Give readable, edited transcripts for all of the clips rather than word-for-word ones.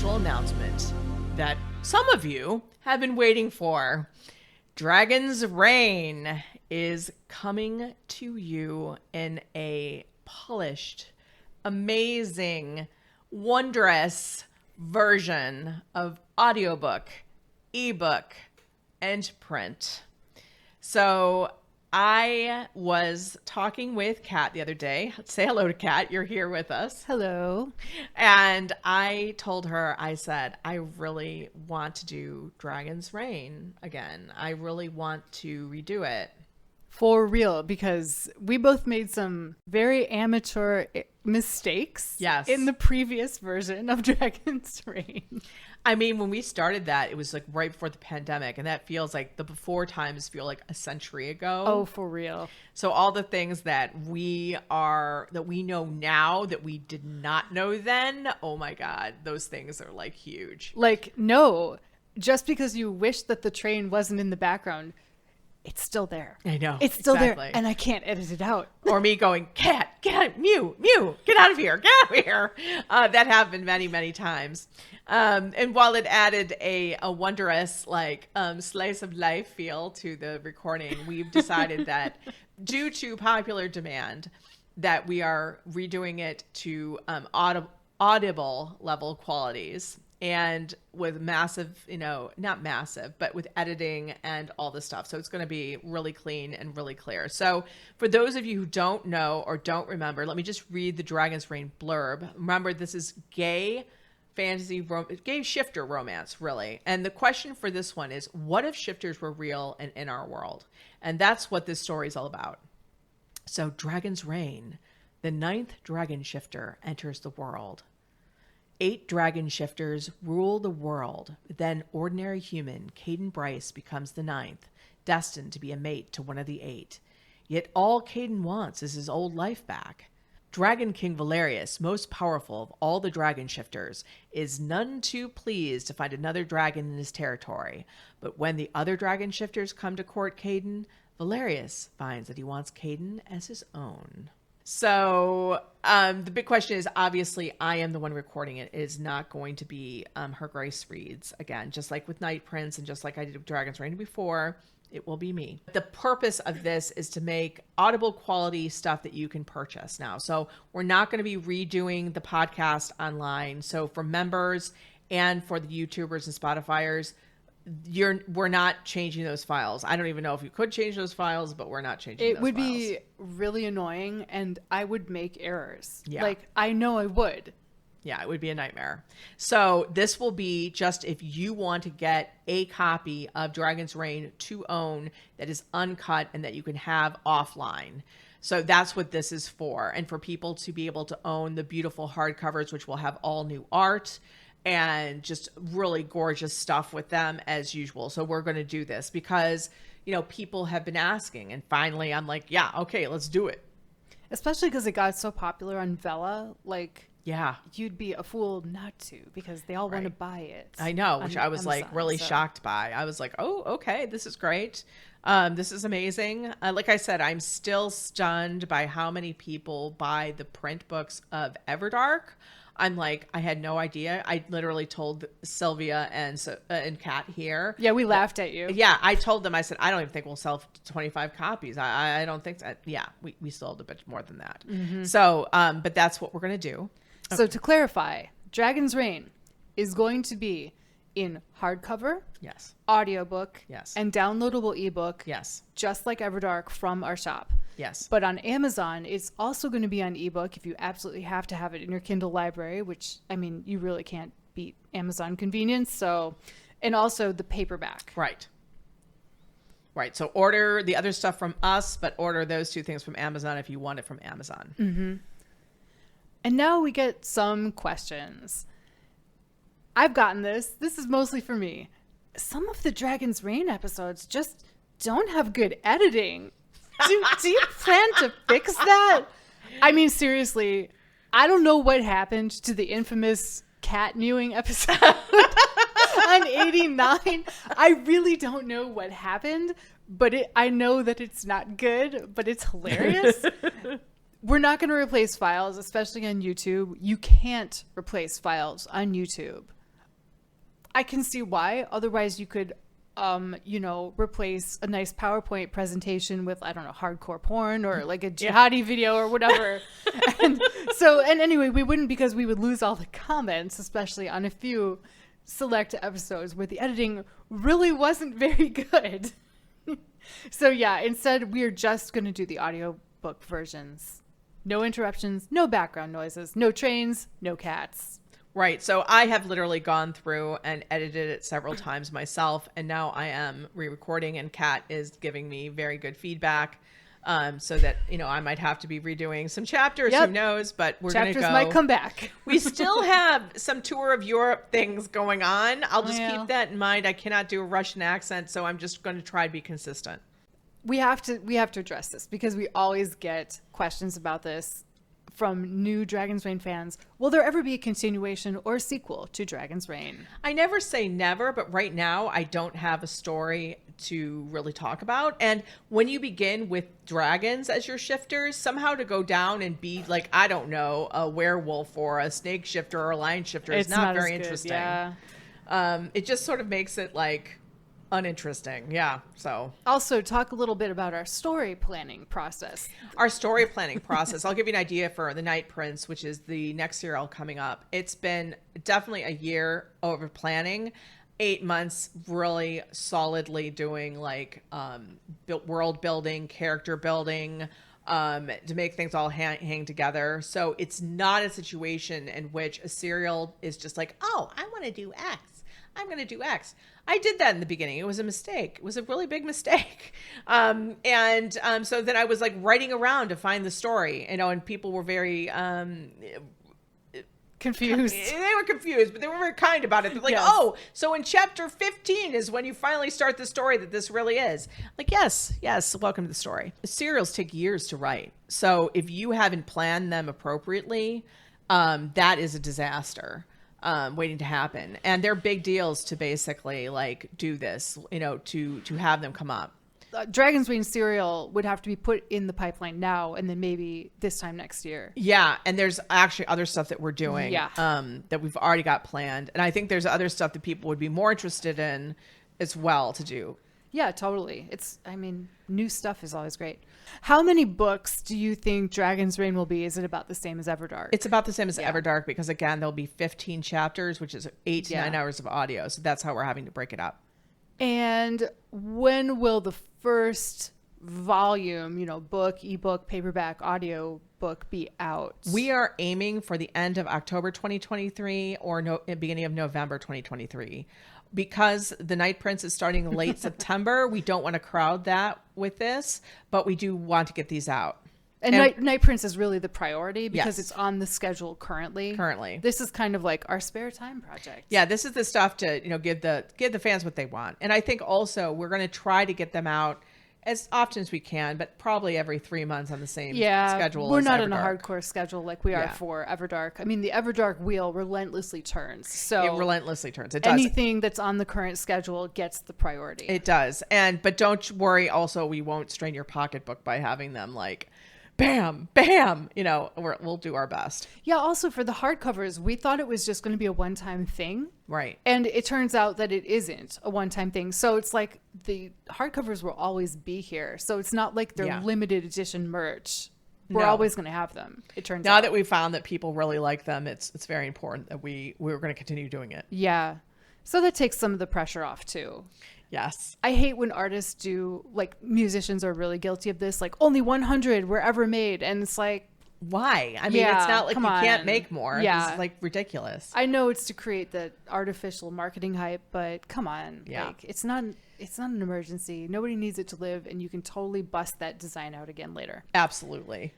special announcement that some of you have been waiting for. Dragon's Reign is coming to you in a polished, amazing, wondrous version of audiobook, ebook, and print. So I was talking with Kat the other day. Say hello to Kat. You're here with us. Hello. And I told her, I said, I really want to do Dragon's Reign again. I really want to redo it. For real, because we both made some very amateur mistakes in the previous version of Dragon's Reign. I mean, when we started that, it was like right before the pandemic, and that feels like the before times feel like a century ago. Oh, for real. So all the things that we know now that we did not know then, oh my God, those things are like huge. Like, no, just because you wish that the train wasn't in the background, it's still there. I know. It's still there, and I can't edit it out. Or me going, Cat, get Mew, get out of here, get out of here. That happened many, many times. And while it added a wondrous, slice of life feel to the recording, we've decided that due to popular demand that we are redoing it to audible level qualities. And with massive, not massive, but with editing and all this stuff. So it's going to be really clean and really clear. So for those of you who don't know or don't remember, let me just read the Dragon's Reign blurb. Remember, this is gay fantasy, gay shifter romance, really. And the question for this one is, what if shifters were real and in our world? And that's what this story is all about. So Dragon's Reign, the 9th dragon shifter enters the world. 8 dragon shifters rule the world. Then ordinary human Caden Bryce becomes the 9th, destined to be a mate to one of the 8. Yet all Caden wants is his old life back. Dragon King Valerius, most powerful of all the dragon shifters, is none too pleased to find another dragon in his territory. But when the other dragon shifters come to court Caden, Valerius finds that he wants Caden as his own. So the big question is, obviously, I am the one recording it. It is not going to be Her Grace Reads. Again, just like with Night Prince and just like I did with Dragon's Reign before, it will be me. The purpose of this is to make audible quality stuff that you can purchase now. So we're not going to be redoing the podcast online. So for members and for the YouTubers and Spotifyers, we're not changing those files. I don't even know if you could change those files, but we're not changing those files. It would be really annoying, and I would make errors. Yeah. Like, I know I would. Yeah, it would be a nightmare. So this will be just if you want to get a copy of Dragon's Reign to own that is uncut and that you can have offline. So that's what this is for. And for people to be able to own the beautiful hardcovers, which will have all new art and just really gorgeous stuff with them as usual. So we're going to do this because, people have been asking, and finally I'm like, yeah, okay, let's do it. Especially because it got so popular on Vella. Yeah, you'd be a fool not to, because they all want to buy it. I know, which I was Amazon, shocked by. I was like, oh, okay, this is great. This is amazing. Like I said, I'm still stunned by how many people buy the print books of Everdark. I'm like, I had no idea. I literally told Sylvia and Kat here. Yeah, we laughed at you. Yeah, I told them, I said, I don't even think we'll sell 25 copies. I don't think that. Yeah, we sold a bit more than that. Mm-hmm. So, but that's what we're going to do. Okay. So to clarify, Dragon's Reign is going to be in hardcover, yes, audiobook, yes, and downloadable ebook, yes, just like Everdark from our shop. Yes. But on Amazon, it's also going to be on ebook if you absolutely have to have it in your Kindle library, which, I mean, you really can't beat Amazon convenience. So, and also the paperback. Right. Right. So order the other stuff from us, but order those 2 things from Amazon if you want it from Amazon. Mm-hmm. And now we get some questions. I've gotten this. This is mostly for me. Some of the Dragon's Reign episodes just don't have good editing. Do you plan to fix that? I mean, seriously, I don't know what happened to the infamous cat mewing episode on 89. I really don't know what happened, but I know that it's not good, but it's hilarious. We're not going to replace files, especially on YouTube. You can't replace files on YouTube. I can see why. Otherwise, you could, replace a nice PowerPoint presentation with, I don't know, hardcore porn or like a jihadi video or whatever. and anyway, we wouldn't, because we would lose all the comments, especially on a few select episodes where the editing really wasn't very good. So yeah, instead we're just going to do the audiobook versions. No interruptions, no background noises, no trains, no cats. Right. So I have literally gone through and edited it several times myself, and now I am re-recording, and Kat is giving me very good feedback. So that, I might have to be redoing some chapters, who knows, but we're going to go. Chapters might come back. We still have some tour of Europe things going on. I'll just keep that in mind. I cannot do a Russian accent, so I'm just going to try to be consistent. We have to address this because we always get questions about this from new Dragon's Reign fans. Will there ever be a continuation or sequel to Dragon's Reign? I never say never, but right now I don't have a story to really talk about. And when you begin with dragons as your shifters, somehow to go down and be like, I don't know, a werewolf or a snake shifter or a lion shifter is not very interesting. Yeah. It just sort of makes it like uninteresting. Yeah. So also talk a little bit about our story planning process. Our story planning process. I'll give you an idea for The Night Prince, which is the next serial coming up. It's been definitely a year over planning, 8 months really solidly doing like world building, character building, to make things all hang together. So it's not a situation in which a serial is just like, oh, I want to do X. I'm going to do X. I did that in the beginning. It was a mistake. It was a really big mistake. So then I was like writing around to find the story, and people were very confused. They were confused, but they were very kind about it. They're like, oh, so in chapter 15 is when you finally start the story that this really is. Like, yes, welcome to the story. Serials take years to write. So if you haven't planned them appropriately, that is a disaster. Waiting to happen, and they're big deals to basically like do this, to have them come up. Dragon's Reign serial would have to be put in the pipeline now, and then maybe this time next year. Yeah, and there's actually other stuff that we're doing, that we've already got planned, and I think there's other stuff that people would be more interested in as well to do. Yeah, totally. New stuff is always great. How many books do you think Dragon's Reign will be? Is it about the same as Everdark? It's about the same as Everdark because, again, there'll be 15 chapters, which is 8 to 9 hours of audio. So that's how we're having to break it up. And when will the first volume, book, ebook, paperback, audio book be out? We are aiming for the end of October 2023 or beginning of November 2023. Because The Night Prince is starting late September, we don't want to crowd that with this, but we do want to get these out. And Night Prince is really the priority because it's on the schedule currently. This is kind of like our spare time project. Yeah, this is the stuff to, give the fans what they want. And I think also we're going to try to get them out as often as we can, but probably every 3 months on the same schedule. We're not in a hardcore schedule like we are for Everdark. I mean, the Everdark wheel relentlessly turns. So it relentlessly turns. It does. Anything that's on the current schedule gets the priority. It does. But don't worry. Also, we won't strain your pocketbook by having them like, bam, bam, we'll do our best. Yeah. Also for the hardcovers, we thought it was just going to be a one-time thing. Right. And it turns out that it isn't a one-time thing. So it's like the hardcovers will always be here. So it's not like they're limited edition merch. We're always going to have them. It turns out. Now that we found that people really like them, it's very important that we're going to continue doing it. Yeah. So that takes some of the pressure off too. Yes. I hate when artists do, like musicians are really guilty of this, like only 100 were ever made. And it's like, why? I mean, it's not like you can't make more. Yeah. This is like ridiculous. I know it's to create the artificial marketing hype, but come on. Yeah. Like, it's not an emergency. Nobody needs it to live, and you can totally bust that design out again later. Absolutely.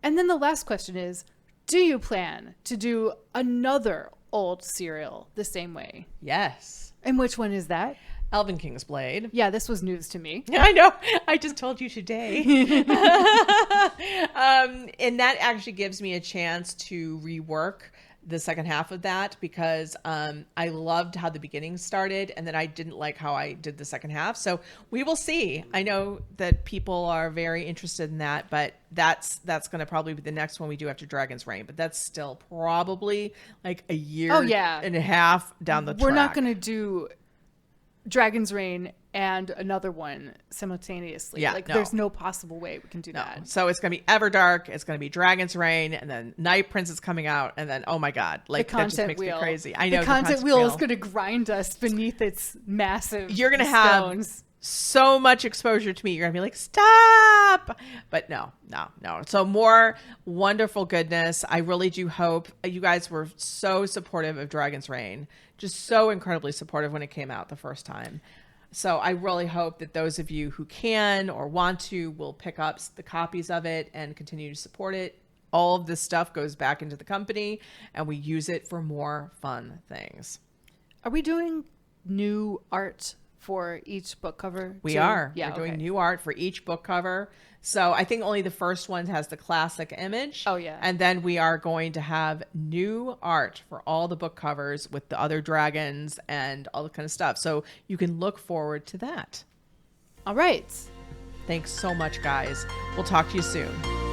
And then the last question is, do you plan to do another old serial the same way? Yes. And which one is that? Elven King's Blade. Yeah, this was news to me. I know. I just told you today. And that actually gives me a chance to rework the second half of that because I loved how the beginning started, and then I didn't like how I did the second half. So we will see. I know that people are very interested in that, but that's going to probably be the next one we do after Dragon's Reign. But that's still probably like a year and a half down the track. We're not going to do Dragon's Reign and another one simultaneously. Yeah, like no. There's no possible way we can do that. So it's going to be Everdark, it's going to be Dragon's Reign, and then Night Prince is coming out, and then oh my god, like that just makes me crazy. I know the content wheel is going to grind us beneath its massive You're going to stones. have so much exposure to me. You're going to be like, stop. But no. So more wonderful goodness. I really do hope you guys were so supportive of Dragon's Reign, just so incredibly supportive when it came out the first time. So I really hope that those of you who can or want to will pick up the copies of it and continue to support it. All of this stuff goes back into the company and we use it for more fun things. Are we doing new art for each book cover? We are. Yeah, we're doing new art for each book cover. So I think only the first one has the classic image. Oh, yeah. And then we are going to have new art for all the book covers with the other dragons and all the kind of stuff. So you can look forward to that. All right. Thanks so much, guys. We'll talk to you soon.